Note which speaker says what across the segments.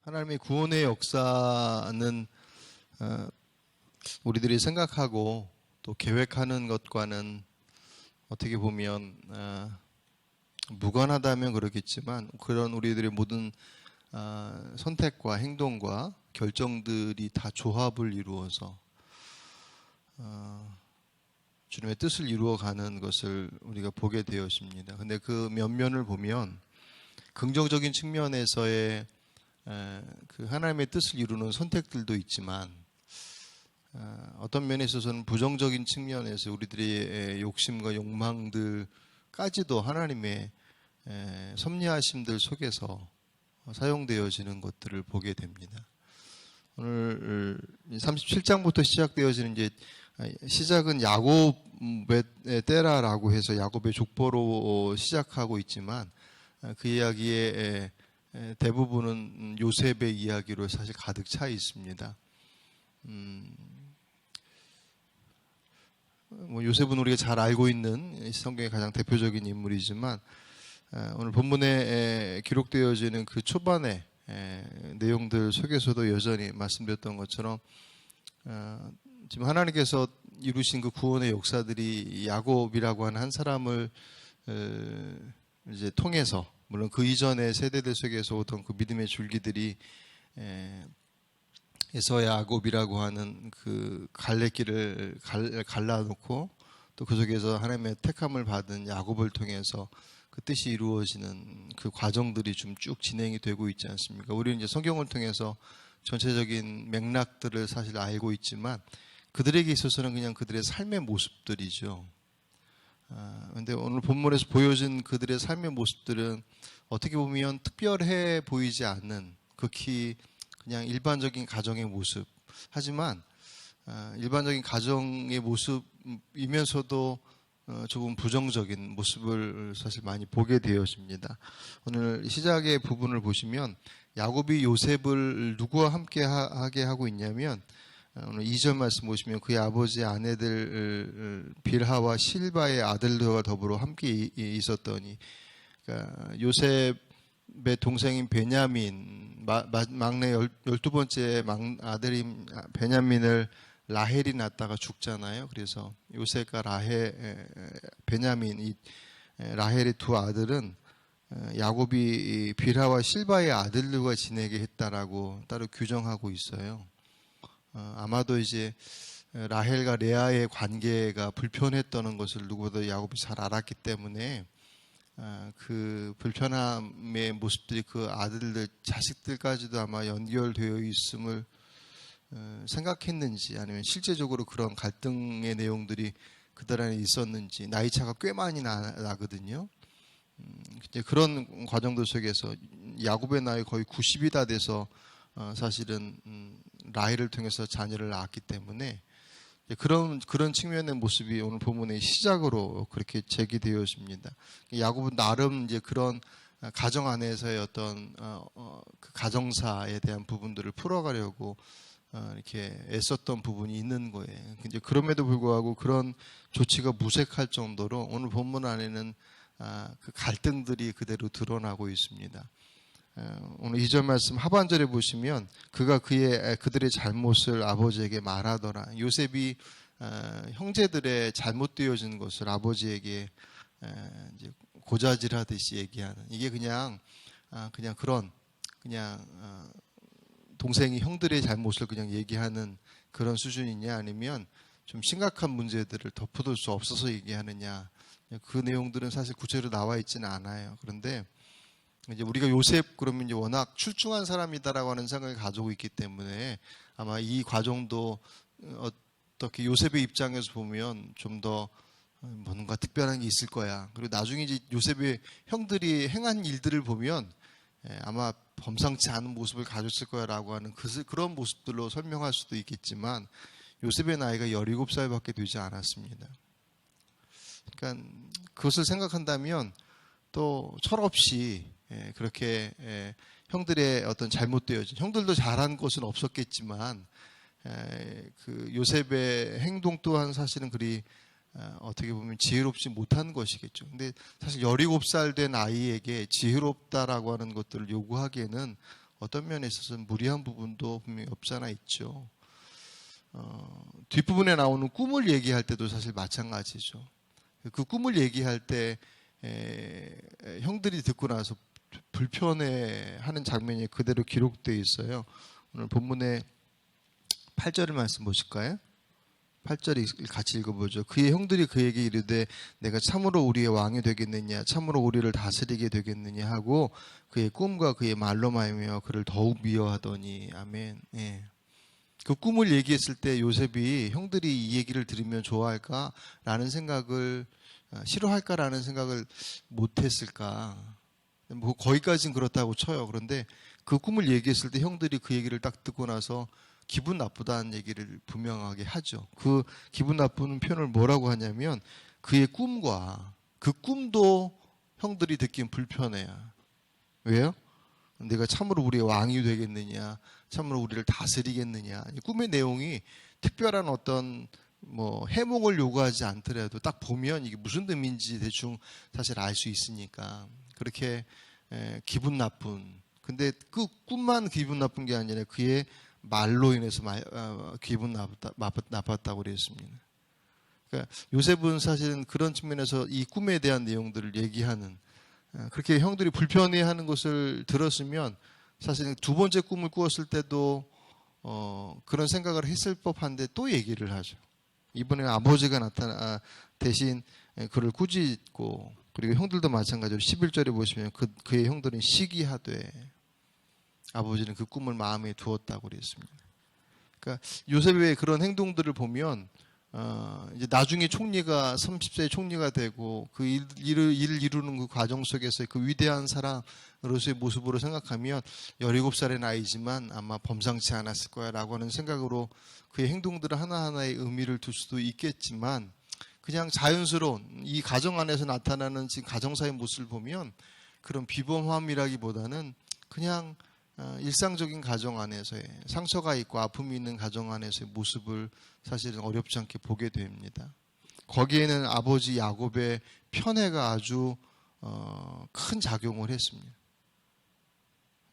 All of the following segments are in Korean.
Speaker 1: 하나님의 구원의 역사는 우리들이 생각하고 또 계획하는 것과는 어떻게 보면 무관하다면 그렇겠지만 그런 우리들의 모든 선택과 행동과 결정들이 다 조합을 이루어서 주님의 뜻을 이루어가는 것을 우리가 보게 되었습니다. 근데 그 면면을 보면 긍정적인 측면에서의 그 하나님의 뜻을 이루는 선택들도 있지만 어떤 면에 있어서는 부정적인 측면에서 우리들의 욕심과 욕망들까지도 하나님의 섭리하심들 속에서 사용되어지는 것들을 보게 됩니다. 오늘 37장부터 시작되어지는 이제 시작은 야곱의 때라라고 해서 야곱의 족보로 시작하고 있지만 그 이야기의 대부분은 요셉의 이야기로 사실 가득 차 있습니다. 요셉은 우리가 잘 알고 있는 성경의 가장 대표적인 인물이지만 오늘 본문에 기록되어지는 그 초반의 내용들 속에서도 여전히 말씀드렸던 것처럼 지금 하나님께서 이루신 그 구원의 역사들이 야곱이라고 하는 한 사람을 이제 통해서 물론 그 이전의 세대들 속에서 오던 그 믿음의 줄기들이 에서 야곱이라고 하는 그 갈래길을 갈라놓고 또 그 속에서 하나님의 택함을 받은 야곱을 통해서 그 뜻이 이루어지는 그 과정들이 좀 쭉 진행이 되고 있지 않습니까? 우리는 이제 성경을 통해서 전체적인 맥락들을 사실 알고 있지만 그들에게 있어서는 그냥 그들의 삶의 모습들이죠. 근데 오늘 본문에서 보여진 그들의 삶의 모습들은 어떻게 보면 특별해 보이지 않는 극히 그냥 일반적인 가정의 모습. 하지만 일반적인 가정의 모습이면서도 조금 부정적인 모습을 사실 많이 보게 되었습니다. 오늘 시작의 부분을 보시면 야곱이 요셉을 누구와 함께 하게 하고 있냐면 오늘 2절 말씀 보시면 그의 아버지 아내들 빌하와 실바의 아들들과 더불어 함께 있었더니 그러니까 요셉의 동생인 베냐민 막내 12번째 아들인 베냐민을 라헬이 낳다가 죽잖아요. 그래서 요셉과 베냐민 이 라헬의 두 아들은 야곱이 빌하와 실바의 아들들과 지내게 했다라고 따로 규정하고 있어요. 아마도 이제 라헬과 레아의 관계가 불편했다는 것을 누구보다 야곱이 잘 알았기 때문에 그 불편함의 모습들이 그 아들들, 자식들까지도 아마 연결되어 있음을 생각했는지 아니면 실제적으로 그런 갈등의 내용들이 그들 안에 있었는지 나이 차가 꽤 많이 나거든요. 그런 과정들 속에서 야곱의 나이 거의 90이 다 돼서 사실은 라헬을 통해서 자녀를 낳았기 때문에 그런 측면의 모습이 오늘 본문의 시작으로 그렇게 제기되었습니다. 야곱은 나름 이제 그런 가정 안에서의 어떤 그 가정사에 대한 부분들을 풀어가려고 이렇게 애썼던 부분이 있는 거예요. 이제 그럼에도 불구하고 그런 조치가 무색할 정도로 오늘 본문 안에는 그 갈등들이 그대로 드러나고 있습니다. 오늘 2절 말씀 하반절에 보시면 그가 그들의 잘못을 아버지에게 말하더라. 요셉이 형제들의 잘못되어진 것을 아버지에게 이제 고자질하듯이 얘기하는 이게 그냥 그런 동생이 형들의 잘못을 그냥 얘기하는 그런 수준이냐 아니면 좀 심각한 문제들을 덮어둘 수 없어서 얘기하느냐 그 내용들은 사실 구체적으로 나와 있지는 않아요. 그런데 이제 우리가 요셉 그러면 이제 워낙 출중한 사람이다라고 하는 생각을 가지고 있기 때문에 아마 이 과정도 어떻게 요셉의 입장에서 보면 좀 더 뭔가 특별한 게 있을 거야. 그리고 나중에 이제 요셉의 형들이 행한 일들을 보면 아마 범상치 않은 모습을 가졌을 거야라고 하는 그런 모습들로 설명할 수도 있겠지만 요셉의 나이가 17살밖에 되지 않았습니다. 그러니까 그것을 생각한다면 또 철없이 그렇게 형들의 어떤 잘못되어진 형들도 잘한 것은 없었겠지만 그 요셉의 행동 또한 사실은 그리 어떻게 보면 지혜롭지 못한 것이겠죠. 근데 사실 17살 된 아이에게 지혜롭다라고 하는 것들을 요구하기에는 어떤 면에 있어서 무리한 부분도 분명히 없지 않아 있죠. 뒷부분에 나오는 꿈을 얘기할 때도 사실 마찬가지죠. 그 꿈을 얘기할 때 형들이 듣고 나서 불편해하는 장면이 그대로 기록되어 있어요. 오늘 본문의 8절을 말씀 보실까요? 8절 같이 읽어보죠. 그의 형들이 그에게 이르되 내가 참으로 우리의 왕이 되겠느냐 참으로 우리를 다스리게 되겠느냐 하고 그의 꿈과 그의 말로 말하며 그를 더욱 미워하더니 아멘. 예. 그 꿈을 얘기했을 때 요셉이 형들이 이 얘기를 들으면 좋아할까라는 생각을 싫어할까라는 생각을 못했을까. 뭐 거기까지는 그렇다고 쳐요. 그런데 그 꿈을 얘기했을 때 형들이 그 얘기를 딱 듣고 나서 기분 나쁘다는 얘기를 분명하게 하죠. 그 기분 나쁘는 표현을 뭐라고 하냐면 그의 꿈과 그 꿈도 형들이 듣기엔 불편해요. 왜요? 내가 참으로 우리의 왕이 되겠느냐, 참으로 우리를 다스리겠느냐. 이 꿈의 내용이 특별한 어떤 뭐 해몽을 요구하지 않더라도 딱 보면 이게 무슨 의미인지 대충 사실 알 수 있으니까 그렇게 기분 나쁜. 근데 그 꿈만 기분 나쁜 게 아니라 그의 말로 인해서 기분 나빴다고 그랬습니다. 그러니까 요셉은 사실은 그런 측면에서 이 꿈에 대한 내용들을 얘기하는 그렇게 형들이 불편해하는 것을 들었으면 사실 두 번째 꿈을 꾸었을 때도 그런 생각을 했을 법한데 또 얘기를 하죠. 이번에 아버지가 나타나 대신 그를 꾸짖고 그리고 형들도 마찬가지로 11절에 보시면 그의 형들은 시기하되 아버지는 그 꿈을 마음에 두었다고 그랬습니다. 그러니까 요셉의 그런 행동들을 보면 이제 나중에 총리가 30세 총리가 되고 그 일을 이루는 그 과정 속에서 그 위대한 사람으로서의 모습으로 생각하면 17살의 나이지만 아마 범상치 않았을 거야라고 하는 생각으로 그의 행동들을 하나하나의 의미를 둘 수도 있겠지만 그냥 자연스러운 이 가정 안에서 나타나는 지금 가정사의 모습을 보면 그런 비범함이라기보다는 그냥 일상적인 가정 안에서의 상처가 있고 아픔이 있는 가정 안에서의 모습을 사실은 어렵지 않게 보게 됩니다. 거기에는 아버지 야곱의 편애가 아주 큰 작용을 했습니다.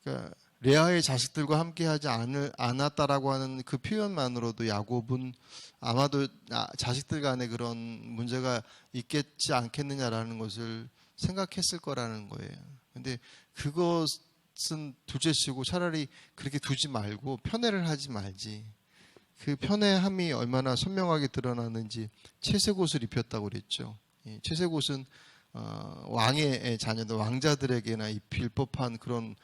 Speaker 1: 그러니까 레아의 자식들과 함께하지 않았다라고 하는 그 표현만으로도 야곱은 아마도 자식들 간에 그런 문제가 있겠지 않겠느냐라는 것을 생각했을 거라는 거예요. 근데 그것은 둘째치고 차라리 그렇게 두지 말고 편애를 하지 말지. 그 편애함이 얼마나 선명하게 드러나는지 채색 옷을 입혔다고 그랬죠. 채색 옷은 왕의 자녀들 왕자들에게나 입힐 법한 그런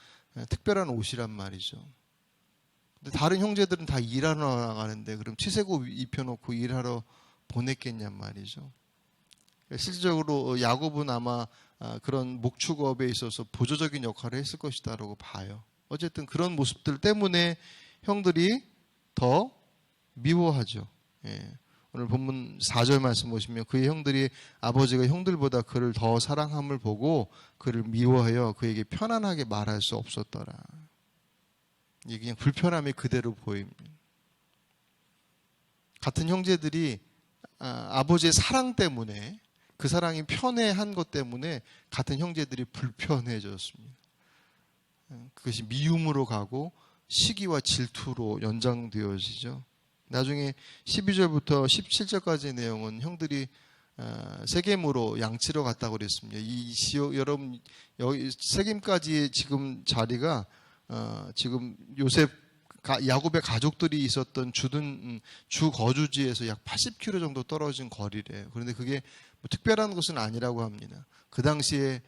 Speaker 1: 특별한 옷이란 말이죠. 근데 다른 형제들은 다 일하러 나가는데 그럼 채색 옷 입혀놓고 일하러 보냈겠냔 말이죠. 실질적으로 야곱은 아마 그런 목축업에 있어서 보조적인 역할을 했을 것이다라고 봐요. 어쨌든 그런 모습들 때문에 형들이 더 미워하죠. 오늘 본문 4절 말씀 보시면 그의 형들이 아버지가 형들보다 그를 더 사랑함을 보고 그를 미워하여 그에게 편안하게 말할 수 없었더라. 이게 그냥 불편함이 그대로 보입니다. 같은 형제들이 아버지의 사랑 때문에 그 사랑이 편애한 것 때문에 같은 형제들이 불편해졌습니다. 그것이 미움으로 가고 시기와 질투로 연장되어지죠. 나중에 12절부터 17절까지의 내용은 형들이 세겜으로 양치러 갔다고 그랬습니다. 여러분 여기 세겜까지 지금 자리가 지금 요셉 야곱의 가족들이 있었던 주 거주지에서 약 80km 정도 떨어진 거리래요. 그런데 그게 뭐 특별한 것은 아니라고 합니다. 그 당시에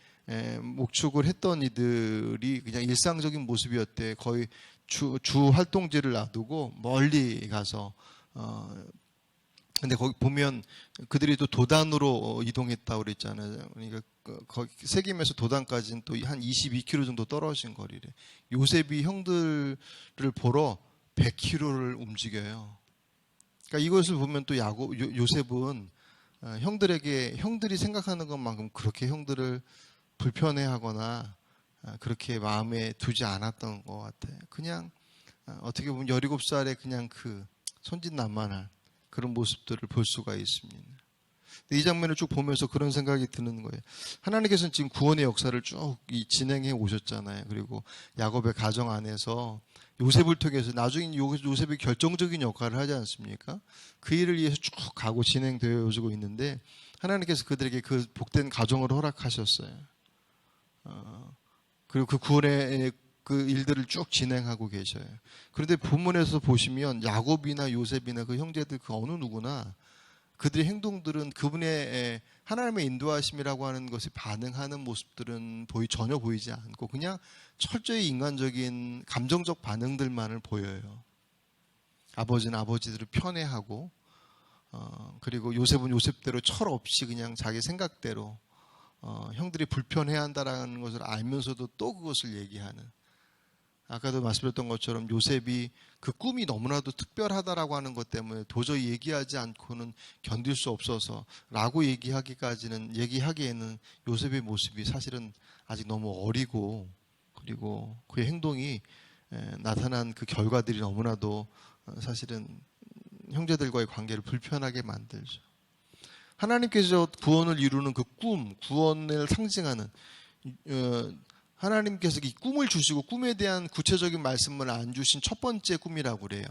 Speaker 1: 목축을 했던 이들이 그냥 일상적인 모습이었대. 거의 주 활동지를 놔두고 멀리 가서 근데 거기 보면 그들이 또 도단으로 이동했다고 그랬잖아요. 그러니까 거기 세겜에서 도단까지는 또 한 22km 정도 떨어진 거리래. 요셉이 형들을 보러 100km를 움직여요. 그러니까 이것을 보면 또 요셉은 형들이 생각하는 것만큼 그렇게 형들을 불편해하거나 그렇게 마음에 두지 않았던 것 같아요. 그냥 어떻게 보면 17살에 그냥 그 천진난만한 그런 모습들을 볼 수가 있습니다. 이 장면을 쭉 보면서 그런 생각이 드는 거예요. 하나님께서는 지금 구원의 역사를 쭉 진행해 오셨잖아요. 그리고 야곱의 가정 안에서 요셉을 통해서 나중에 요셉이 결정적인 역할을 하지 않습니까? 그 일을 위해서 쭉 가고 진행되어 오고 있는데 하나님께서 그들에게 그 복된 가정을 허락하셨어요. 그리고 그 구원의 그 일들을 쭉 진행하고 계셔요. 그런데 본문에서 보시면 야곱이나 요셉이나 그 형제들 그 어느 누구나 그들의 행동들은 그분의 하나님의 인도하심이라고 하는 것이 반응하는 모습들은 전혀 보이지 않고 그냥 철저히 인간적인 감정적 반응들만을 보여요. 아버지는 아버지들을 편애하고 그리고 요셉은 요셉대로 철없이 그냥 자기 생각대로 형들이 불편해한다라는 것을 알면서도 또 그것을 얘기하는, 아까도 말씀드렸던 것처럼 요셉이 그 꿈이 너무나도 특별하다라고 하는 것 때문에 도저히 얘기하지 않고는 견딜 수 없어서 라고 얘기하기에는 요셉의 모습이 사실은 아직 너무 어리고 그리고 그의 행동이 나타난 그 결과들이 너무나도 사실은 형제들과의 관계를 불편하게 만들죠. 하나님께서 구원을 이루는 그 구원을 상징하는 하나님께서 이 꿈을 주시고 꿈에 대한 구체적인 말씀을 안 주신 첫 번째 꿈이라고 그래요.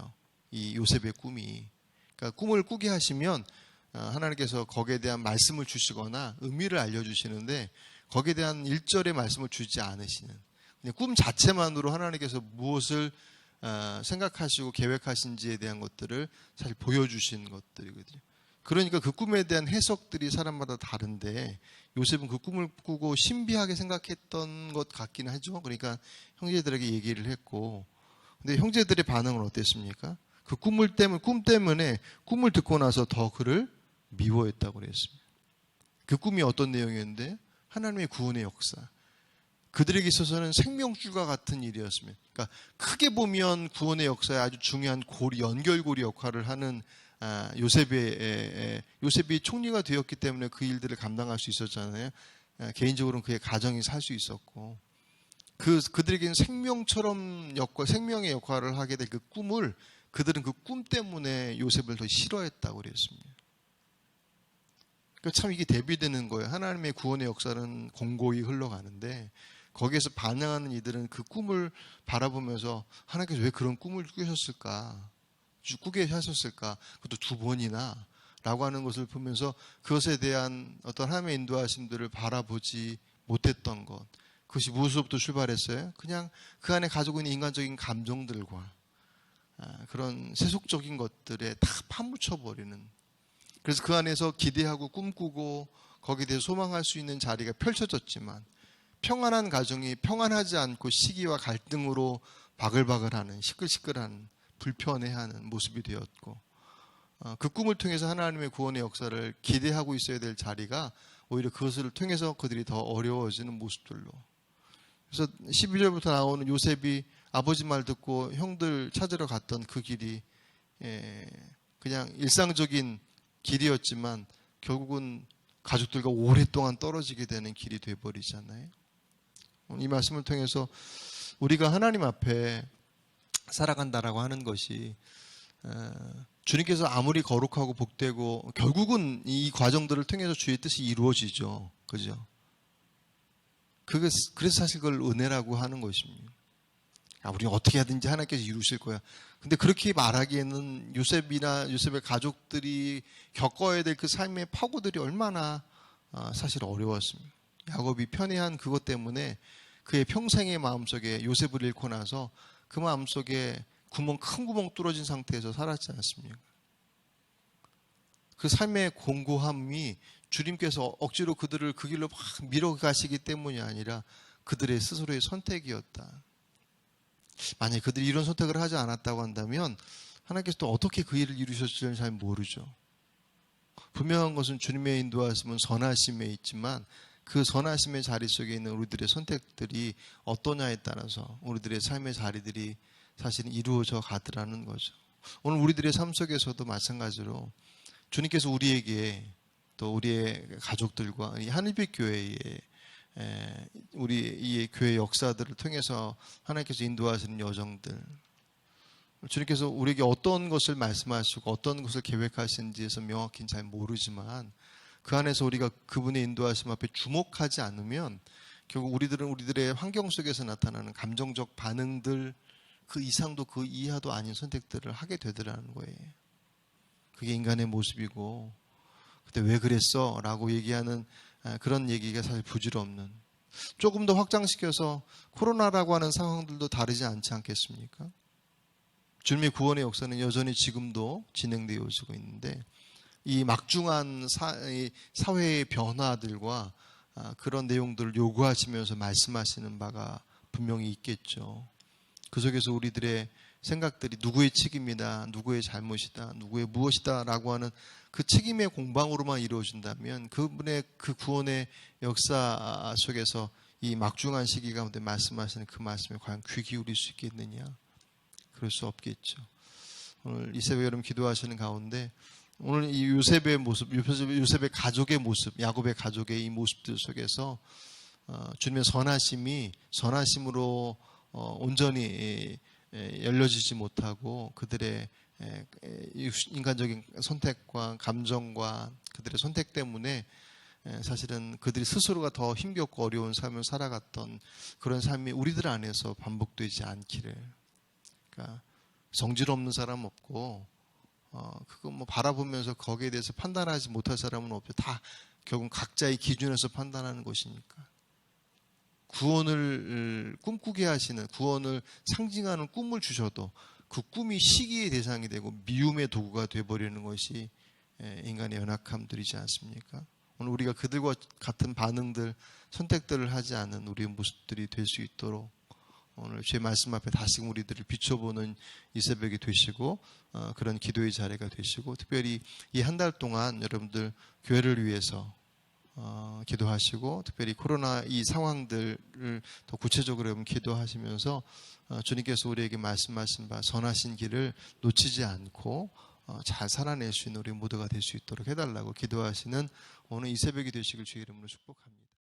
Speaker 1: 이 요셉의 꿈이. 그러니까 꿈을 꾸게 하시면 하나님께서 거기에 대한 말씀을 주시거나 의미를 알려주시는데 거기에 대한 일절의 말씀을 주지 않으시는, 그냥 꿈 자체만으로 하나님께서 무엇을 생각하시고 계획하신지에 대한 것들을 사실 보여주신 것들이거든요. 그러니까 그 꿈에 대한 해석들이 사람마다 다른데 요셉은 그 꿈을 꾸고 신비하게 생각했던 것 같긴 하죠. 그러니까 형제들에게 얘기를 했고, 근데 형제들의 반응은 어땠습니까? 그 꿈 때문에 꿈을 듣고 나서 더 그를 미워했다고 그랬습니다. 그 꿈이 어떤 내용이었는데 하나님의 구원의 역사, 그들에게 있어서는 생명줄과 같은 일이었습니다. 그러니까 크게 보면 구원의 역사에 아주 중요한 연결고리 역할을 하는 요셉이 총리가 되었기 때문에 그 일들을 감당할 수 있었잖아요. 개인적으로는 그의 가정이 살 수 있었고, 그들에게는 생명의 역할을 하게 될 그 꿈을 그들은 그 꿈 때문에 요셉을 더 싫어했다고 그랬습니다. 그러니까 참 이게 대비되는 거예요. 하나님의 구원의 역사는 공고히 흘러가는데 거기에서 반응하는 이들은 그 꿈을 바라보면서 하나님께서 왜 그런 꿈을 꾸게 하셨을까? 그것도 두 번이나 라고 하는 것을 보면서 그것에 대한 어떤 하나님의 인도하심들을 바라보지 못했던 것, 그것이 무엇으로부터 출발했어요? 그냥 그 안에 가지고 있는 인간적인 감정들과 그런 세속적인 것들에 다 파묻혀버리는, 그래서 그 안에서 기대하고 꿈꾸고 거기에 대해 소망할 수 있는 자리가 펼쳐졌지만 평안한 가정이 평안하지 않고 시기와 갈등으로 바글바글하는, 시끌시끌한, 불편해하는 모습이 되었고, 그 꿈을 통해서 하나님의 구원의 역사를 기대하고 있어야 될 자리가 오히려 그것을 통해서 그들이 더 어려워지는 모습들로. 그래서 12절부터 나오는 요셉이 아버지 말 듣고 형들 찾으러 갔던 그 길이 그냥 일상적인 길이었지만 결국은 가족들과 오랫동안 떨어지게 되는 길이 되어버리잖아요. 이 말씀을 통해서 우리가 하나님 앞에 살아간다라고 하는 것이 주님께서 아무리 거룩하고 복되고 결국은 이 과정들을 통해서 주의 뜻이 이루어지죠. 그죠? 그래서 사실 그걸 은혜라고 하는 것입니다. 우리 어떻게 하든지 하나님께서 이루실 거야. 근데 그렇게 말하기에는 요셉의 가족들이 겪어야 될 그 삶의 파고들이 얼마나 사실 어려웠습니다. 야곱이 편애한 그것 때문에 그의 평생의 마음속에 요셉을 잃고 나서 그 마음속에 큰 구멍 뚫어진 상태에서 살았지 않습니까? 그 삶의 공고함이 주님께서 억지로 그들을 그 길로 막 밀어가시기 때문이 아니라 그들의 스스로의 선택이었다. 만약에 그들이 이런 선택을 하지 않았다고 한다면 하나님께서 또 어떻게 그 일을 이루셨을지는 잘 모르죠. 분명한 것은 주님의 인도하심은 선하심에 있지만 그 선하심의 자리 속에 있는 우리들의 선택들이 어떠냐에 따라서 우리들의 삶의 자리들이 사실은 이루어져 가더라는 거죠. 오늘 우리들의 삶 속에서도 마찬가지로 주님께서 우리에게 또 우리의 가족들과 이 하늘빛 교회의 우리 이 교회 역사들을 통해서 하나님께서 인도하시는 여정들, 주님께서 우리에게 어떤 것을 말씀하시고 어떤 것을 계획하시는지에서 명확히는 잘 모르지만 그 안에서 우리가 그분의 인도하심 앞에 주목하지 않으면 결국 우리들은 우리들의 환경 속에서 나타나는 감정적 반응들 그 이상도 그 이하도 아닌 선택들을 하게 되더라는 거예요. 그게 인간의 모습이고 그때 왜 그랬어? 라고 얘기하는 그런 얘기가 사실 부질없는, 조금 더 확장시켜서 코로나라고 하는 상황들도 다르지 않지 않겠습니까? 주님의 구원의 역사는 여전히 지금도 진행되어지고 있는데 이 막중한 사회의 변화들과 그런 내용들을 요구하시면서 말씀하시는 바가 분명히 있겠죠. 그 속에서 우리들의 생각들이 누구의 책임이다, 누구의 잘못이다, 누구의 무엇이다 라고 하는 그 책임의 공방으로만 이루어진다면 그분의 그 구원의 역사 속에서 이 막중한 시기 가운데 말씀하시는 그 말씀에 과연 귀 기울일 수 있겠느냐? 그럴 수 없겠죠. 오늘 이 새벽에 여러분 기도하시는 가운데 오늘 이 요셉의 모습, 요셉의 가족의 모습, 야곱의 가족의 이 모습들 속에서 주님의 선하심으로 온전히 열려지지 못하고 그들의 인간적인 선택과 감정과 그들의 선택 때문에 사실은 그들이 스스로가 더 힘겹고 어려운 삶을 살아갔던 그런 삶이 우리들 안에서 반복되지 않기를. 그러니까 성질 없는 사람 없고 그거 뭐 바라보면서 거기에 대해서 판단하지 못할 사람은 없죠. 다 결국 각자의 기준에서 판단하는 것이니까. 구원을 꿈꾸게 하시는, 구원을 상징하는 꿈을 주셔도 그 꿈이 시기의 대상이 되고 미움의 도구가 되어버리는 것이 인간의 연약함들이지 않습니까? 오늘 우리가 그들과 같은 반응들, 선택들을 하지 않는 우리의 모습들이 될 수 있도록 오늘 제 말씀 앞에 다시금 우리들을 비춰보는 이 새벽이 되시고 그런 기도의 자리가 되시고, 특별히 이 한 달 동안 여러분들 교회를 위해서 기도하시고 특별히 코로나 이 상황들을 더 구체적으로 여러분 기도하시면서 주님께서 우리에게 말씀하신 바 선하신 길을 놓치지 않고 잘 살아낼 수 있는 우리 모두가 될 수 있도록 해달라고 기도하시는 오늘 이 새벽이 되시길 주의 이름으로 축복합니다.